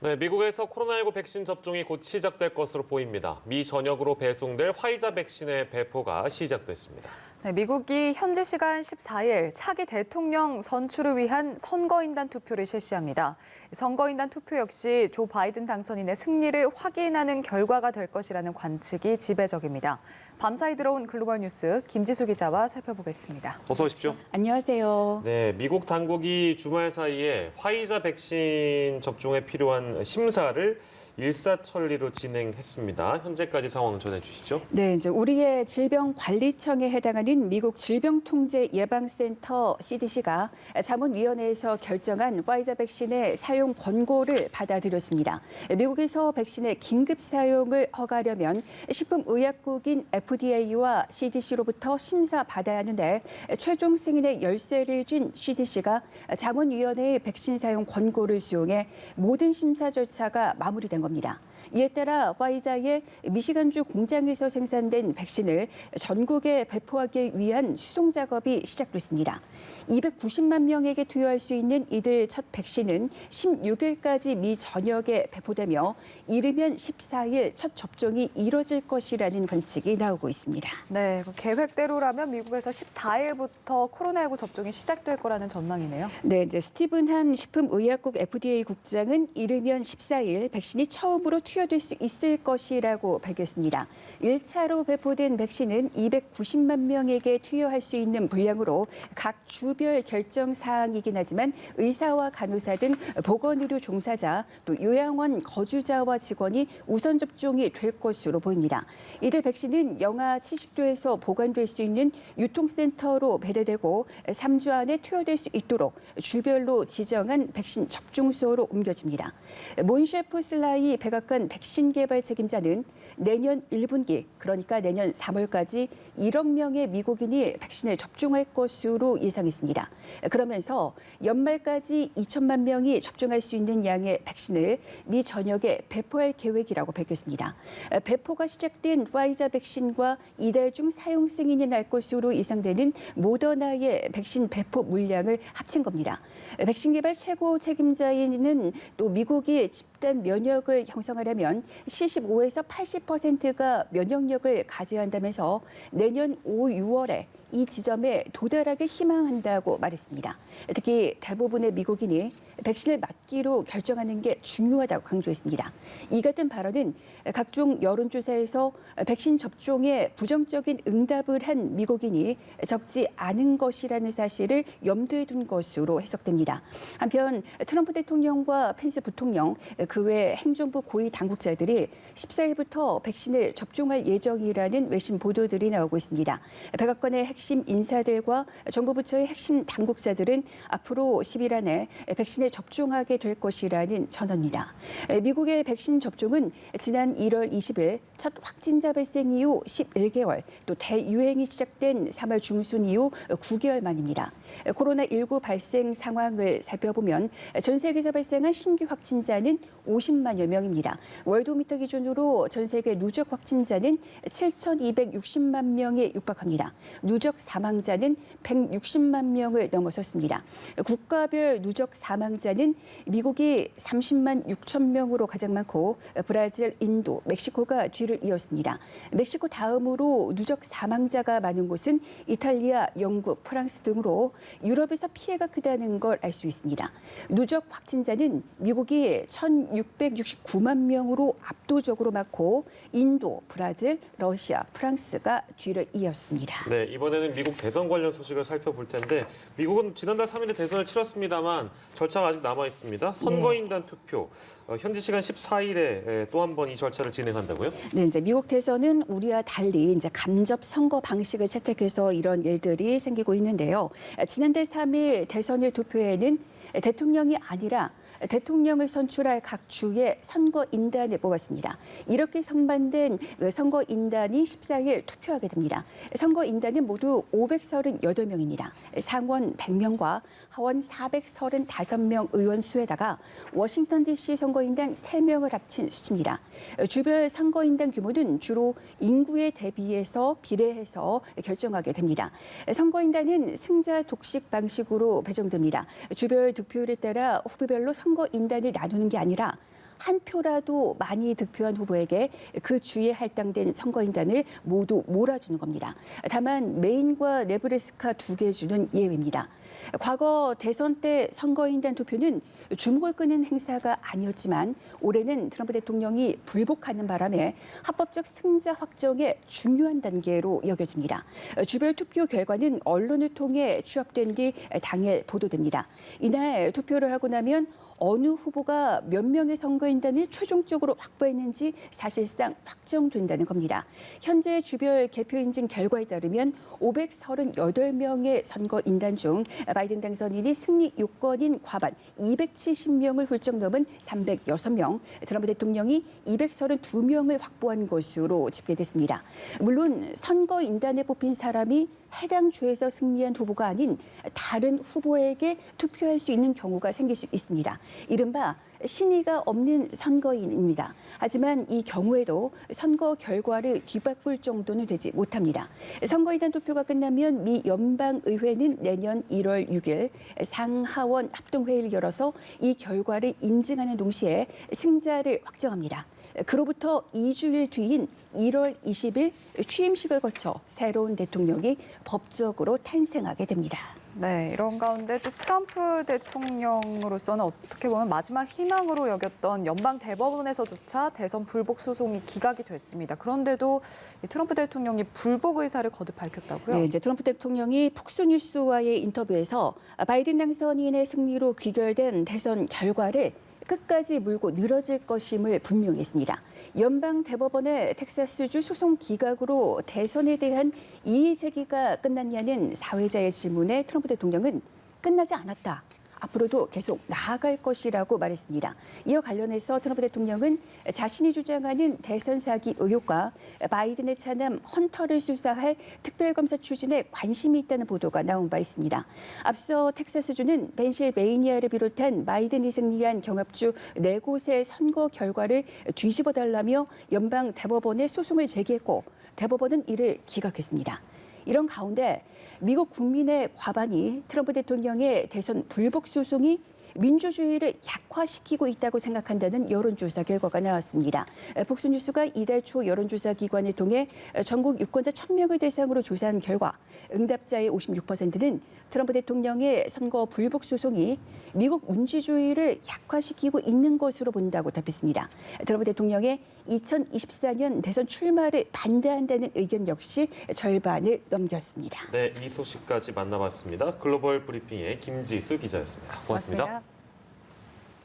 네, 미국에서 코로나19 백신 접종이 곧 시작될 것으로 보입니다. 미 전역으로 배송될 화이자 백신의 배포가 시작됐습니다. 네, 미국이 현지 시간 14일 차기 대통령 선출을 위한 선거인단 투표를 실시합니다. 선거인단 투표 역시 조 바이든 당선인의 승리를 확인하는 결과가 될 것이라는 관측이 지배적입니다. 밤사이 들어온 글로벌 뉴스 김지수 기자와 살펴보겠습니다. 어서 오십시오. 안녕하세요. 네, 미국 당국이 주말 사이에 화이자 백신 접종에 필요한 심사를 일사천리로 진행했습니다. 현재까지 상황 전해주시죠. 네, 이제 우리의 질병관리청에 해당하는 미국 질병통제예방센터 CDC가 자문위원회에서 결정한 화이자 백신의 사용 권고를 받아들였습니다. 미국에서 백신의 긴급 사용을 허가하려면 식품의약국인 FDA와 CDC로부터 심사받아야 하는데 최종 승인의 열쇠를 쥔 CDC가 자문위원회의 백신 사용 권고를 수용해 모든 심사 절차가 마무리된 겁니다. 이에 따라 화이자의 미시간주 공장에서 생산된 백신을 전국에 배포하기 위한 수송 작업이 시작됐습니다. 290만 명에게 투여할 수 있는 이들 첫 백신은 16일까지 미 전역에 배포되며 이르면 14일 첫 접종이 이뤄질 것이라는 관측이 나오고 있습니다. 네, 계획대로라면 미국에서 14일부터 코로나19 접종이 시작될 거라는 전망이네요. 네, 이제 스티븐 한 식품의약국 FDA 국장은 이르면 14일 백신이 처음으로 투여될 수 있을 것이라고 밝혔습니다. 1차로 배포된 백신은 290만 명에게 투여할 수 있는 분량으로 각 주별 결정 사항이긴 하지만 의사와 간호사 등 보건의료 종사자 또 요양원 거주자와 직원이 우선 접종이 될 것으로 보입니다. 이들 백신은 영하 70도에서 보관될 수 있는 유통센터로 배달되고 3주 안에 투여될 수 있도록 주별로 지정한 백신 접종소로 옮겨집니다. 몬셰프 슬라이 백악관 백신 개발 책임자는 내년 1분기, 그러니까 내년 3월까지 1억 명의 미국인이 백신을 접종할 것으로 예상했습니다. 그러면서 연말까지 2천만 명이 접종할 수 있는 양의 백신을 미 전역에 배포할 계획이라고 밝혔습니다. 배포가 시작된 화이자 백신과 이달 중 사용 승인이 날 것으로 예상되는 모더나의 백신 배포 물량을 합친 겁니다. 백신 개발 최고 책임자인 또 미국이 집단 면역을 형성하려면 75에서 80%가 면역력을 가져야 한다면서 내년 5, 6월에 이 지점에 도달하길 희망한다고 말했습니다. 특히 대부분의 미국인이 백신을 맞기로 결정하는 게 중요하다고 강조했습니다. 이 같은 발언은 각종 여론조사에서 백신 접종에 부정적인 응답을 한 미국인이 적지 않은 것이라는 사실을 염두에 둔 것으로 해석됩니다. 한편 트럼프 대통령과 펜스 부통령, 그 외 행정부 고위 당국자들이 14일부터 백신을 접종할 예정이라는 외신 보도들이 나오고 있습니다. 백악관의 핵심 인사들과 정부 부처의 핵심 당국자들은 앞으로 10일 안에 백신을 접종하게 될 것이라는 전언입니다. 미국의 백신 접종은 지난 1월 20일 첫 확진자 발생 이후 11개월, 또 대유행이 시작된 3월 중순 이후 9개월 만입니다. 코로나19 발생 상황을 살펴보면 전 세계에서 발생한 신규 확진자는 50만여 명입니다. 월드오미터 기준으로 전 세계 누적 확진자는 7,260만 명에 육박합니다. 누적 사망자는 160만 명을 넘어섰습니다. 국가별 누적 사망자는 미국이 30만 6천 명으로 가장 많고 브라질, 인도, 멕시코가 뒤를 이었습니다. 멕시코 다음으로 누적 사망자가 많은 곳은 이탈리아, 영국, 프랑스 등으로 유럽에서 피해가 크다는 걸 알 수 있습니다. 누적 확진자는 미국이 1,669만 명으로 압도적으로 많고 인도, 브라질, 러시아, 프랑스가 뒤를 이었습니다. 네, 이번에는 미국 대선 관련 소식을 살펴볼 텐데 미국은 지난달 3일에 대선을 치렀습니다만 절차가 아직 남아 있습니다. 선거인단 투표. 현지 시간 14일에 또 한 번 이 절차를 진행한다고요? 네, 이제 미국 대선은 우리와 달리 이제 간접 선거 방식을 채택해서 이런 일들이 생기고 있는데요. 지난달 3일 대선일 투표에는 대통령이 아니라 대통령을 선출할 각 주의 선거인단을 뽑았습니다. 이렇게 선반된 선거인단이 14일 투표하게 됩니다. 선거인단은 모두 538명입니다. 상원 100명과 하원 435명 의원 수에다가 워싱턴 DC 선거인단 3명을 합친 수치입니다. 주별 선거인단 규모는 주로 인구에 대비해서 비례해서 결정하게 됩니다. 선거인단은 승자 독식 방식으로 배정됩니다. 주별 득표율에 따라 후보별로 선거인단을 나누는 게 아니라 한 표라도 많이 득표한 후보에게 그 주에 할당된 선거인단을 모두 몰아주는 겁니다. 다만 메인과 네브래스카 2개 주는 예외입니다. 과거 대선 때 선거인단 투표는 주목을 끄는 행사가 아니었지만 올해는 트럼프 대통령이 불복하는 바람에 합법적 승자 확정의 중요한 단계로 여겨집니다. 주별 투표 결과는 언론을 통해 취합된 뒤 당일 보도됩니다. 이날 투표를 하고 나면 어느 후보가 몇 명의 선거인단을 최종적으로 확보했는지 사실상 확정된다는 겁니다. 현재 주별 개표 인증 결과에 따르면 538명의 선거인단 중 바이든 당선인이 승리 요건인 과반 270명을 훌쩍 넘은 306명, 트럼프 대통령이 232명을 확보한 것으로 집계됐습니다. 물론 선거인단에 뽑힌 사람이 해당 주에서 승리한 후보가 아닌 다른 후보에게 투표할 수 있는 경우가 생길 수 있습니다. 이른바 신의가 없는 선거인입니다. 하지만 이 경우에도 선거 결과를 뒤바꿀 정도는 되지 못합니다. 선거인단 투표가 끝나면 미 연방의회는 내년 1월 6일 상하원 합동회의를 열어서 이 결과를 인증하는 동시에 승자를 확정합니다. 그로부터 2주일 뒤인 1월 20일 취임식을 거쳐 새로운 대통령이 법적으로 탄생하게 됩니다. 네, 이런 가운데 또 트럼프 대통령으로서는 어떻게 보면 마지막 희망으로 여겼던 연방 대법원에서조차 대선 불복 소송이 기각이 됐습니다. 그런데도 이 트럼프 대통령이 불복 의사를 거듭 밝혔다고요? 네, 이제 트럼프 대통령이 폭스뉴스와의 인터뷰에서 바이든 당선인의 승리로 귀결된 대선 결과를 끝까지 물고 늘어질 것임을 분명히 했습니다. 연방 대법원의 텍사스주 소송 기각으로 대선에 대한 이의 제기가 끝났냐는 사회자의 질문에 트럼프 대통령은 끝나지 않았다. 앞으로도 계속 나아갈 것이라고 말했습니다. 이와 관련해서 트럼프 대통령은 자신이 주장하는 대선 사기 의혹과 바이든의 차남 헌터를 수사할 특별검사 추진에 관심이 있다는 보도가 나온 바 있습니다. 앞서 텍사스주는 펜실베이니아를 비롯한 바이든이 승리한 경합주 4곳의 선거 결과를 뒤집어달라며 연방 대법원에 소송을 제기했고 대법원은 이를 기각했습니다. 이런 가운데 미국 국민의 과반이 트럼프 대통령의 대선 불복 소송이 민주주의를 약화시키고 있다고 생각한다는 여론조사 결과가 나왔습니다. 폭스뉴스가 이달 초 여론조사 기관을 통해 전국 유권자 1,000명을 대상으로 조사한 결과 응답자의 56%는 트럼프 대통령의 선거 불복 소송이 미국 민주주의를 약화시키고 있는 것으로 본다고 답했습니다. 트럼프 대통령의 2024년 대선 출마를 반대한다는 의견 역시 절반을 넘겼습니다. 네, 이 소식까지 만나봤습니다. 글로벌 브리핑의 김지수 기자였습니다. 고맙습니다. 고맙습니다.